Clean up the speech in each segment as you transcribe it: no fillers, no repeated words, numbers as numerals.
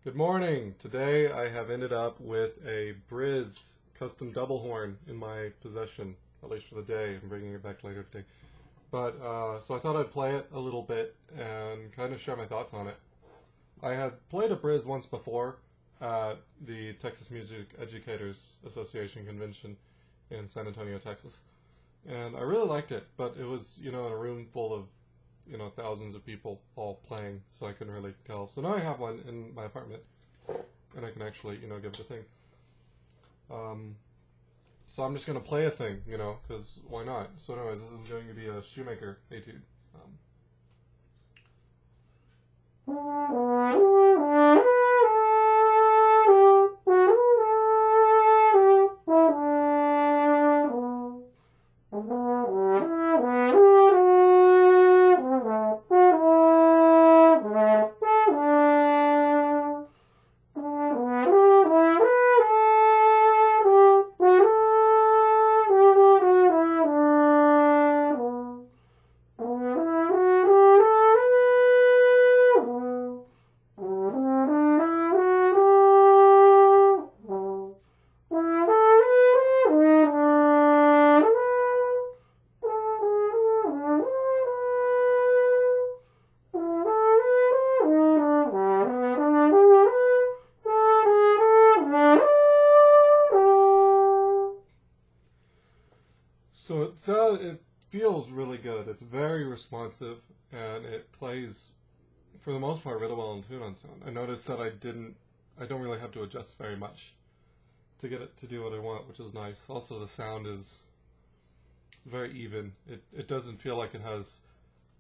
Good morning. Today I have ended up with a Briz custom double horn in my possession, at least for the day. I'm bringing it back later today. But so I thought I'd play it a little bit and kind of share my thoughts on it. I had played a Briz once before at the Texas Music Educators Association convention in San Antonio, Texas. And I really liked it, but it was, in a room full of thousands of people all playing, so I couldn't really tell. So now I have one in my apartment, and I can actually, give it a thing. So I'm just going to play a thing, because why not? So anyways, this is going to be a shoemaker etude. So it feels really good. It's very responsive, and it plays, for the most part, really well in tune on sound. I noticed that I don't really have to adjust very much to get it to do what I want, which is nice. Also, the sound is very even. It doesn't feel like it has,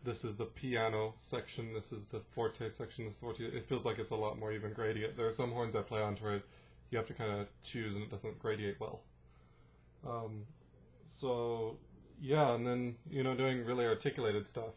this is the piano section, this is the forte section, this is forte. It feels like it's a lot more even gradient. There are some horns I play onto it, you have to kind of choose, and it doesn't gradiate well. So yeah, and then doing really articulated stuff.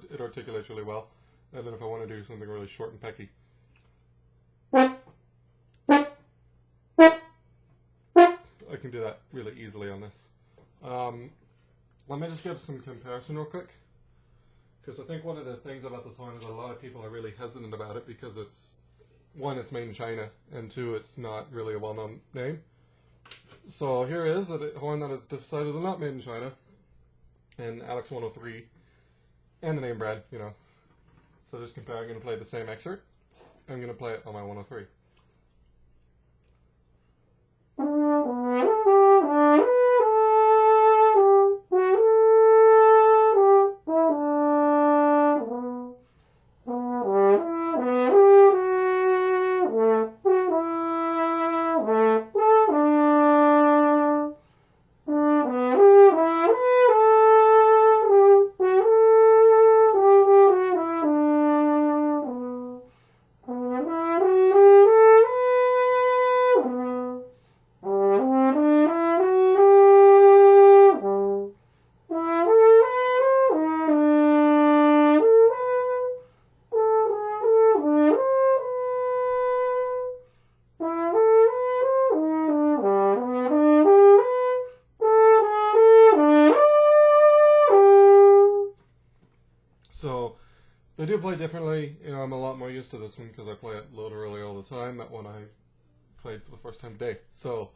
It articulates really well. And then if I want to do something really short and pecky, I can do that really easily on this. Let me just give some comparison real quick. Because I think one of the things about this horn is a lot of people are really hesitant about it because it's made in China, and two, it's not really a well-known name. So here is a horn that is decidedly not made in China, and Alex 103, and the name brand, So just comparing, I'm going to play the same excerpt. I'm going to play it on my 103. So they do play differently. I'm a lot more used to this one because I play it literally all the time. That one I played for the first time today. So,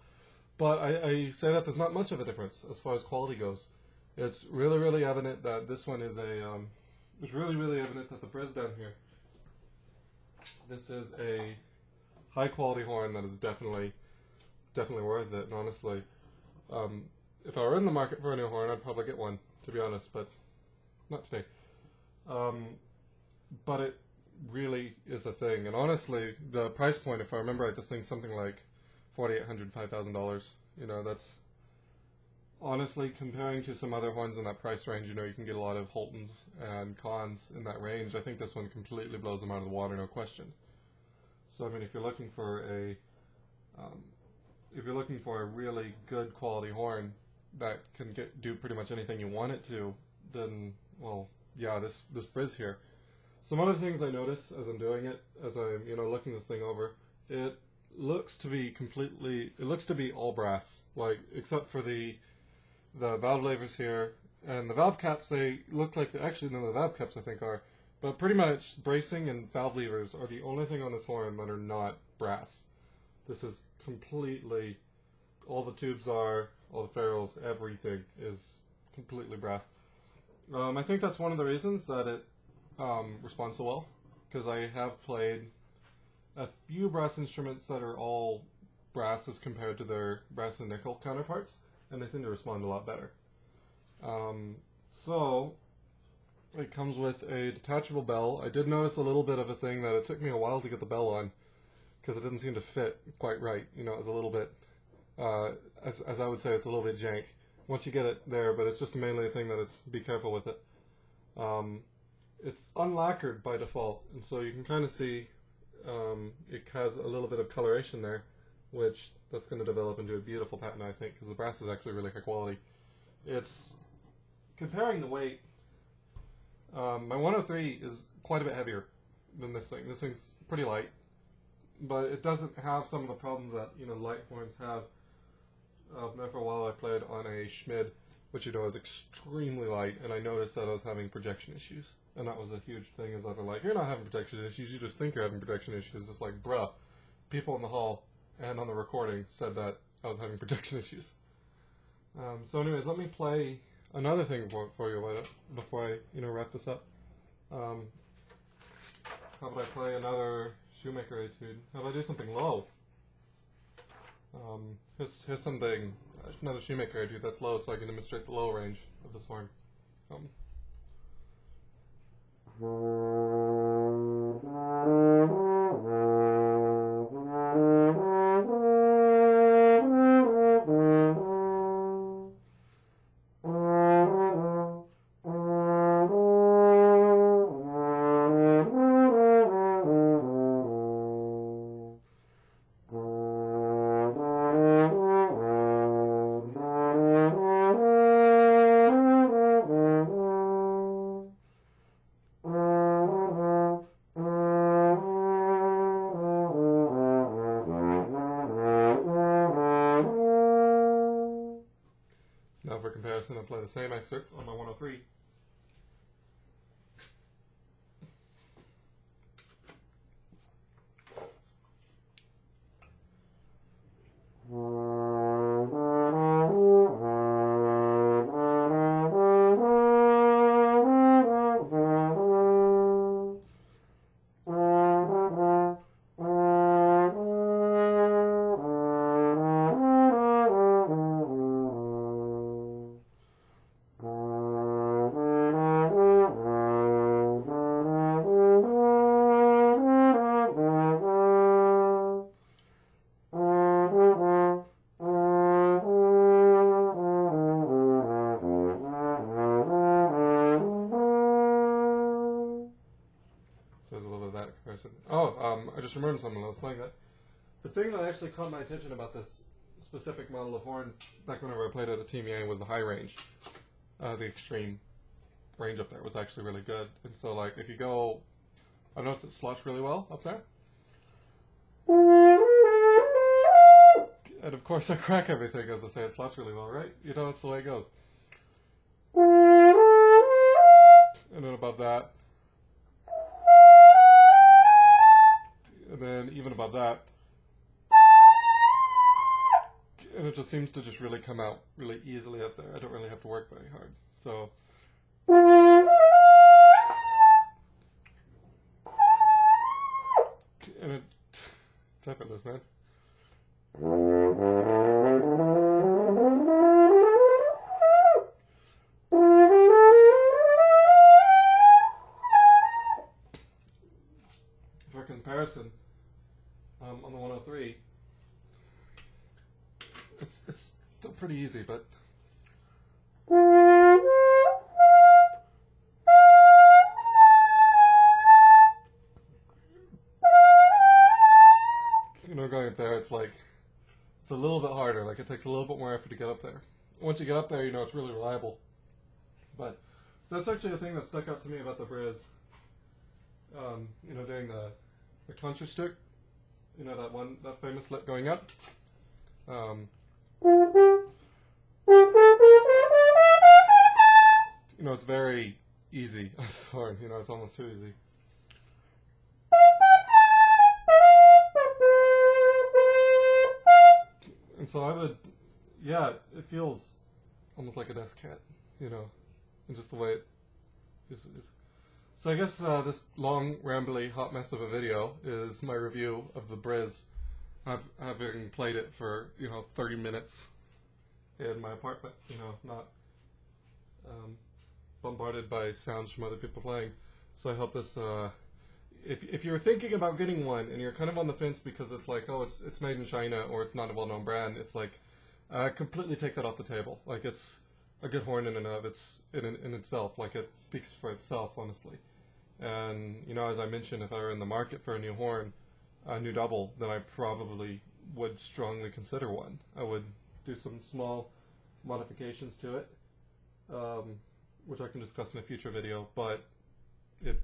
but I say that there's not much of a difference as far as quality goes. It's really, really evident that this one is it's really, really evident that the Briz down here, this is a high quality horn that is definitely worth it. And honestly, if I were in the market for a new horn, I'd probably get one, to be honest, but not today. But it really is a thing. And honestly, the price point, if I remember right, this thing's something like $4,800, $5,000. That's honestly, comparing to some other horns in that price range, you can get a lot of Holtons and Cons in that range. I think this one completely blows them out of the water, no question. So I mean, if you're looking for a really good quality horn that can do pretty much anything you want it to, then, well, yeah, this Briz here. Some other things I notice as I'm doing it, as I'm looking this thing over, it looks to be all brass, like except for the the valve levers here, and the valve caps, they look like, actually no, the valve caps I think are, but pretty much bracing and valve levers are the only thing on this horn that are not brass. This is completely, all the tubes are, all the ferrules, everything is completely brass. I think that's one of the reasons that it responds so well, because I have played a few brass instruments that are all brass as compared to their brass and nickel counterparts, and they seem to respond a lot better. So it comes with a detachable bell. I did notice a little bit of a thing that it took me a while to get the bell on, because it didn't seem to fit quite right. You know, it was a little bit, as I would say, it's a little bit jank once you get it there, but it's just mainly a thing that it's, be careful with it. It's unlacquered by default, and so you can kind of see it has a little bit of coloration there, which that's going to develop into a beautiful pattern, I think, because the brass is actually really high quality. It's, comparing the weight, my 103 is quite a bit heavier than this thing. This thing's pretty light, but it doesn't have some of the problems that, you know, light horns have. There for a while I played on a Schmid, which, you know, is extremely light, and I noticed that I was having projection issues. And that was a huge thing, is that they're like, you're not having projection issues, you just think you're having projection issues. It's like, bruh, people in the hall and on the recording said that I was having projection issues. So anyways, let me play another thing for you before I, you know, wrap this up. How about I play another Shoemaker etude? How about I do something low? Here's something, another Shoemaker etude that's low, so I can demonstrate the low range of this horn. Now for comparison, I'll play the same excerpt on my 103. So there's a little bit of that comparison. I just remembered something when I was playing that. The thing that actually caught my attention about this specific model of horn, back whenever I played it at Team Yang, was the high range. The extreme range up there was actually really good. And so, like, if you go, I've noticed it slots really well up there. And of course I crack everything, as I say, it slots really well, right? You know, that's the way it goes. And then above that. And then even above that. And it just seems to just really come out really easily up there. I don't really have to work very hard. So. And it's effortless, man. For comparison, on the 103, it's still pretty easy, but you know, going up there, it's like, it's a little bit harder. Like, it takes a little bit more effort to get up there. Once you get up there, you know, it's really reliable. But, so that's actually the thing that stuck out to me about the Briz. You know, doing the contra stick, you know, that famous lick going up. it's very easy. This horn, you know, it's almost too easy. And so I would, yeah, it feels almost like a desk cat, you know, and just the way it is. So I guess this long, rambly, hot mess of a video is my review of the Briz. Having played it for, you know, 30 minutes in my apartment, you know, not bombarded by sounds from other people playing. So I hope this, if you're thinking about getting one and you're kind of on the fence because it's like, oh, it's made in China or it's not a well-known brand, it's like, completely take that off the table. Like, it's a good horn in and of in itself. Like, it speaks for itself, honestly. And, you know, as I mentioned, if I were in the market for a new horn, a new double, then I probably would strongly consider one. I would do some small modifications to it, which I can discuss in a future video, but it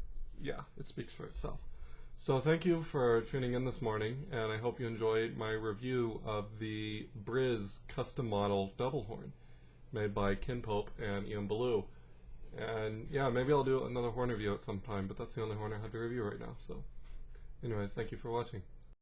speaks for itself. So thank you for tuning in this morning, and I hope you enjoyed my review of the Briz custom model double horn made by Ken Pope and Ian Ballou. And yeah, maybe I'll do another horn review at some time, but that's the only horn I have to review right now. So anyways, thank you for watching.